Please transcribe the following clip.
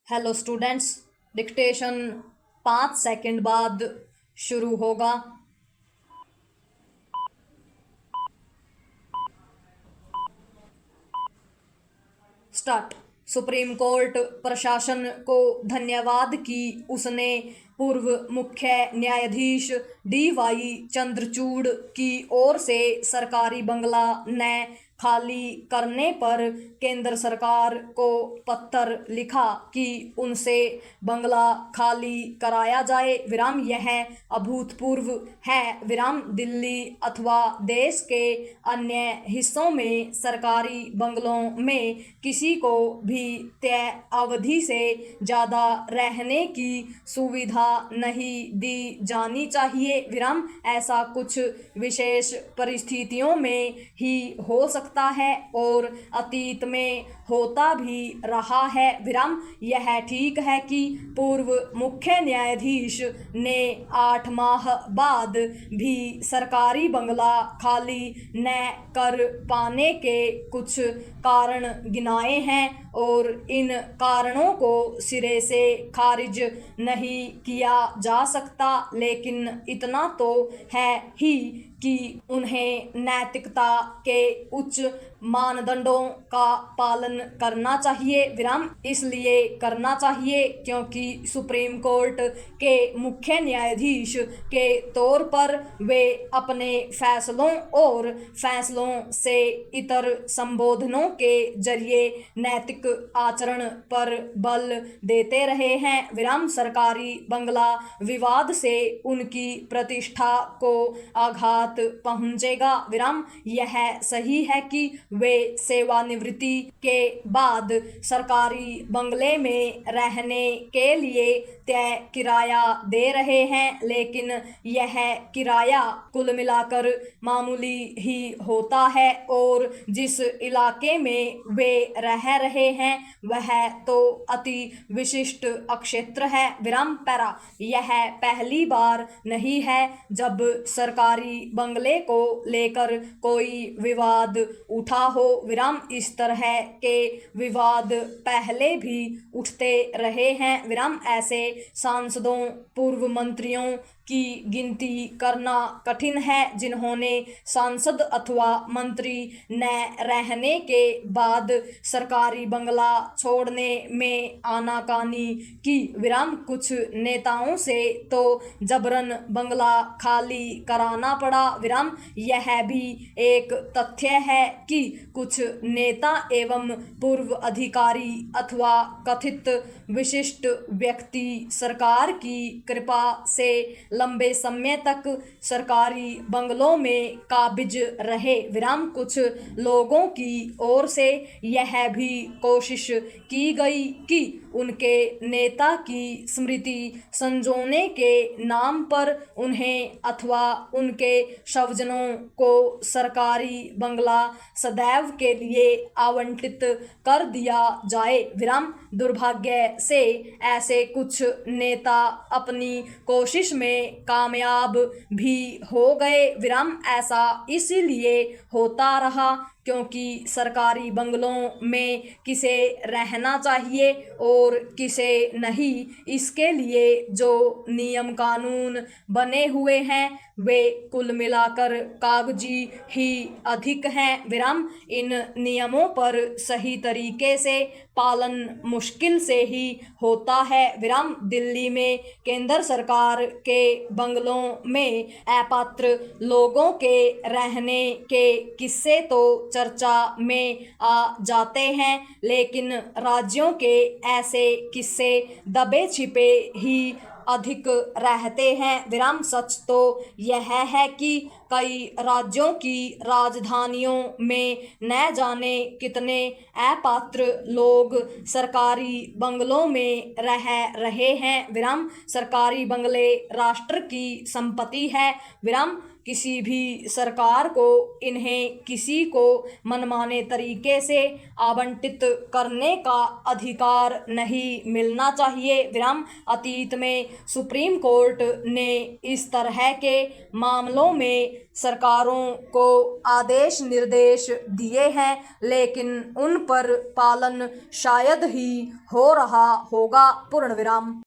Hello students, dictation 5 second बाद शुरू होगा। स्टार्ट। सुप्रीम कोर्ट प्रशासन को धन्यवाद कि उसने पूर्व मुख्य न्यायाधीश DY चंद्रचूड़ की ओर से सरकारी बंगला न खाली करने पर केंद्र सरकार को पत्र लिखा कि उनसे बंगला खाली कराया जाए। यह अभूतपूर्व है। दिल्ली अथवा देश के अन्य हिस्सों में सरकारी बंगलों में किसी को भी तय अवधि से ज़्यादा रहने की सुविधा नहीं दी जानी चाहिए। ऐसा कुछ विशेष परिस्थितियों में ही हो सकता है और अतीत में होता भी रहा है। यह ठीक है कि पूर्व मुख्य न्यायाधीश ने 8 माह बाद भी सरकारी बंगला खाली न कर पाने के कुछ कारण गिनाए हैं और इन कारणों को सिरे से खारिज नहीं किया जा सकता, लेकिन इतना तो है ही कि उन्हें नैतिकता के उच्च मानदंडों का पालन करना चाहिए। इसलिए करना चाहिए क्योंकि सुप्रीम कोर्ट के मुख्य न्यायाधीश के तौर पर वे अपने फैसलों और फैसलों से इतर संबोधनों के जरिए नैतिक आचरण पर बल देते रहे हैं। सरकारी बंगला विवाद से उनकी प्रतिष्ठा को आघात पहुंचेगा। यह सही है कि वे सेवानिवृत्ति के बाद सरकारी बंगले में रहने के लिए तय किराया दे रहे हैं, लेकिन यह किराया कुल मिलाकर मामूली ही होता है और जिस इलाके में वे रह रहे हैं वह तो अति विशिष्ट अक्षेत्र है। पैरा यह पहली बार नहीं है जब सरकारी बंगले को लेकर कोई विवाद उठा हो। इस तरह के विवाद पहले भी उठते रहे हैं। ऐसे सांसदों, पूर्व मंत्रियों की गिनती करना कठिन है जिन्होंने सांसद अथवा मंत्री न रहने के बाद सरकारी बंगला छोड़ने में आनाकानी की। कुछ नेताओं से तो जबरन बंगला खाली कराना पड़ा। यह भी एक तथ्य है कि कुछ नेता एवं पूर्व अधिकारी अथवा कथित विशिष्ट व्यक्ति सरकार की कृपा से लंबे समय तक सरकारी बंगलों में काबिज रहे। कुछ लोगों की ओर से यह भी कोशिश की गई कि उनके नेता की स्मृति संजोने के नाम पर उन्हें अथवा उनके स्वजनों को सरकारी बंगला सदैव के लिए आवंटित कर दिया जाए। दुर्भाग्य से ऐसे कुछ नेता अपनी कोशिश में कामयाब भी हो गए। ऐसा इसलिए होता रहा क्योंकि सरकारी बंगलों में किसे रहना चाहिए और किसे नहीं, इसके लिए जो नियम कानून बने हुए हैं वे कुल मिलाकर कागजी ही अधिक हैं। इन नियमों पर सही तरीके से पालन मुश्किल से ही होता है। दिल्ली में केंद्र सरकार के बंगलों में अपात्र लोगों के रहने के किस्से तो चर्चा में आ जाते हैं, लेकिन राज्यों के ऐसे किस्से दबे छिपे ही अधिक रहते हैं। सच तो यह है कि कई राज्यों की राजधानियों में न जाने कितने अपात्र लोग सरकारी बंगलों में रह रहे हैं। सरकारी बंगले राष्ट्र की संपत्ति है। किसी भी सरकार को इन्हें किसी को मनमाने तरीके से आवंटित करने का अधिकार नहीं मिलना चाहिए। अतीत में सुप्रीम कोर्ट ने इस तरह के मामलों में सरकारों को आदेश निर्देश दिए हैं, लेकिन उन पर पालन शायद ही हो रहा होगा। पूर्ण विराम।